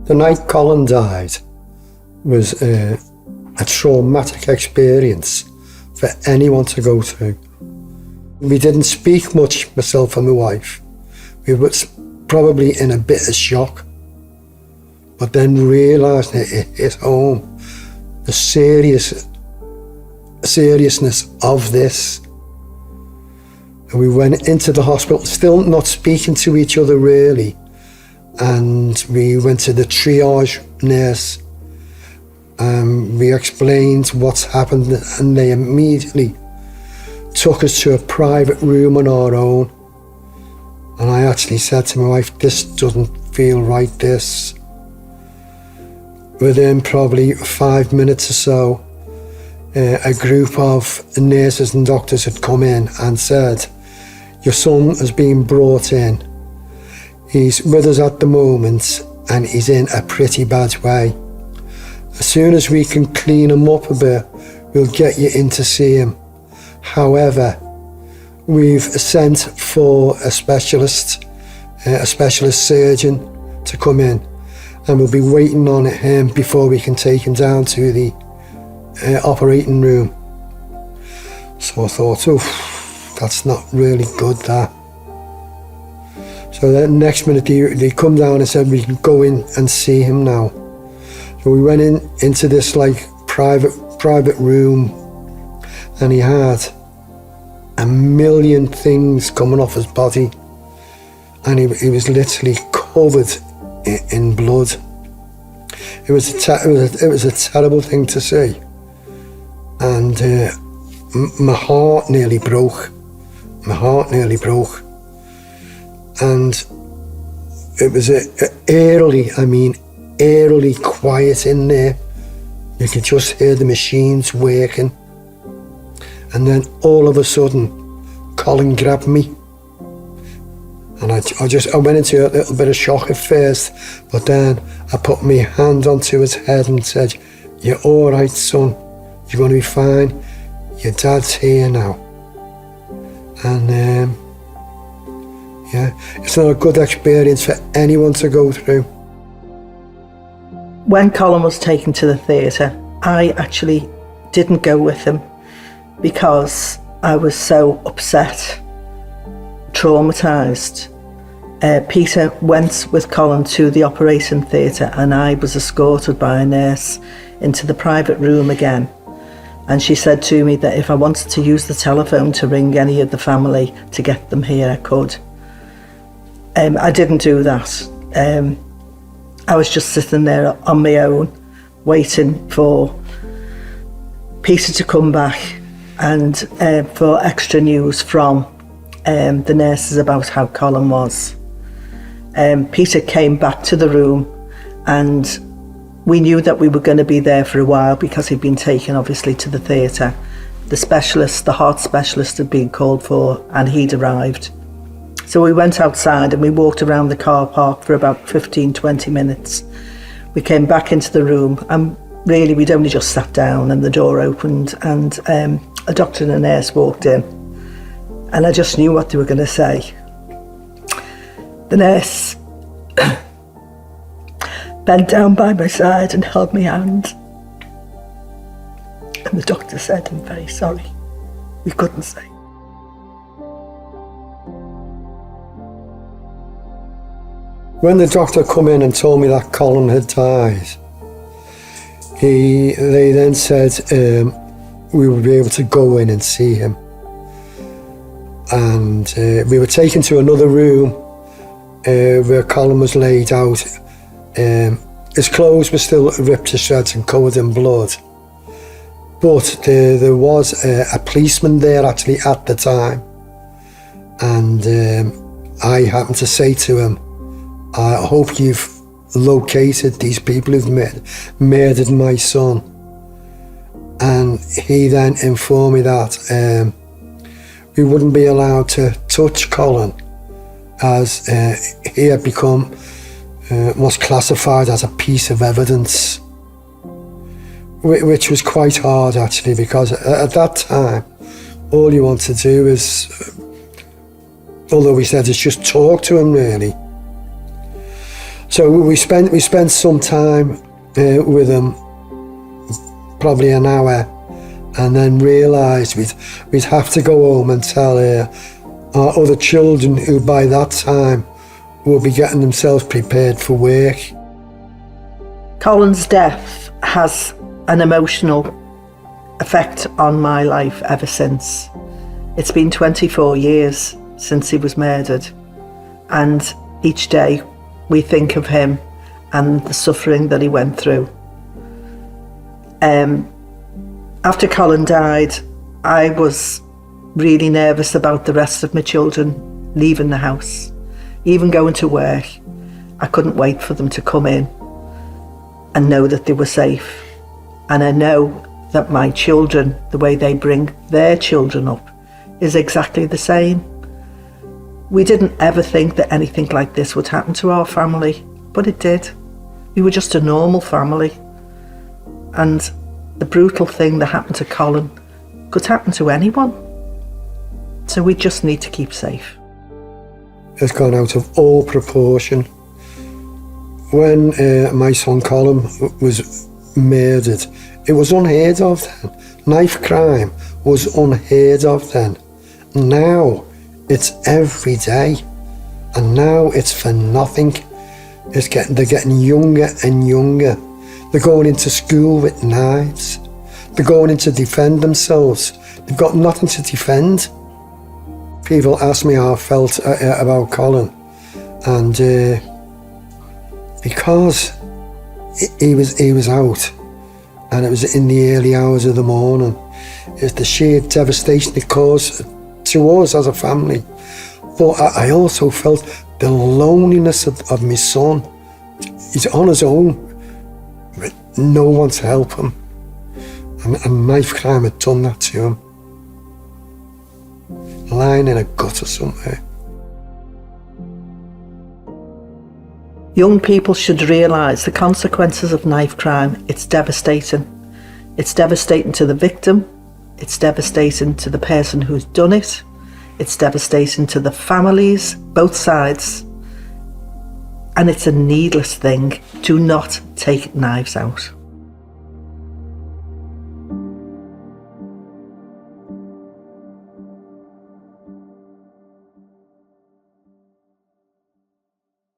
The night Colin died was a traumatic experience for anyone to go through. We didn't speak much, myself and my wife. We were probably in a bit of shock, but then realised it hit home, the seriousness of this. And we went into the hospital, still not speaking to each other really, and we went to the triage nurse. We explained what's happened, and they immediately took us to a private room on our own. And I actually said to my wife, this doesn't feel right, this. Within probably 5 minutes or so, a group of nurses and doctors had come in and said, your son has been brought in. He's with us at the moment and he's in a pretty bad way. As soon as we can clean him up a bit, we'll get you in to see him. However, we've sent for a specialist surgeon to come in, and we'll be waiting on him before we can take him down to the operating room. So I thought, oh, that's not really good, that. So the next minute they come down and said we can go in and see him now. So we went into this like private room, and he had a million things coming off his body, and he was literally covered in blood. It was a terrible thing to see, and my heart nearly broke. And it was eerily quiet in there. You could just hear the machines working. And then all of a sudden, Colin grabbed me. And I went into a little bit of shock at first, but then I put my hand onto his head and said, you're all right, son. You're going to be fine. Your dad's here now. And yeah, it's not a good experience for anyone to go through. When Colin was taken to the theatre, I actually didn't go with him because I was so upset, traumatised. Peter went with Colin to the operating theatre, and I was escorted by a nurse into the private room again. And she said to me that if I wanted to use the telephone to ring any of the family to get them here, I could. I didn't do that. I was just sitting there on my own, waiting for Peter to come back and for extra news from the nurses about how Colin was. Peter came back to the room, and we knew that we were going to be there for a while because he'd been taken obviously to the theatre. The heart specialist had been called for, and he'd arrived. So we went outside and we walked around the car park for about 15-20 minutes. We came back into the room, and really we'd only just sat down and the door opened, and a doctor and a nurse walked in, and I just knew what they were going to say. The nurse bent down by my side and held my hand, and the doctor said, I'm very sorry, we couldn't say. When the doctor come in and told me that Colin had died, they then said we would be able to go in and see him. And we were taken to another room where Colin was laid out. His clothes were still ripped to shreds and covered in blood. But there was a policeman there actually at the time. And I happened to say to him, I hope you've located these people who've murdered my son. And he then informed me that we wouldn't be allowed to touch Colin, as he had become, was classified as a piece of evidence, which was quite hard actually, because at that time, all you want to do is, although we said, is just talk to him really. So we spent some time with him, probably an hour, and then realised we'd have to go home and tell our other children, who by that time will be getting themselves prepared for work. Colin's death has an emotional effect on my life ever since. It's been 24 years since he was murdered, and each day we think of him and the suffering that he went through. After Colin died, I was really nervous about the rest of my children leaving the house, even going to work. I couldn't wait for them to come in and know that they were safe. And I know that my children, the way they bring their children up, is exactly the same. We didn't ever think that anything like this would happen to our family, but it did. We were just a normal family. And the brutal thing that happened to Colin could happen to anyone. So we just need to keep safe. It's gone out of all proportion. When my son Colin was murdered, it was unheard of then. Knife crime was unheard of then. Now it's every day, and now it's for nothing. They're getting younger and younger. They're going into school with knives. They're going in to defend themselves. They've got nothing to defend. People ask me how I felt about Colin, and because he was out, and it was in the early hours of the morning, it's the sheer devastation it caused to us as a family. But I also felt the loneliness of my son. He's on his own, with no one to help him, and knife crime had done that to him. Lying in a gutter somewhere. Young people should realise the consequences of knife crime. It's devastating. It's devastating to the victim. It's devastating to the person who's done it. It's devastating to the families, both sides. And it's a needless thing. Do not take knives out.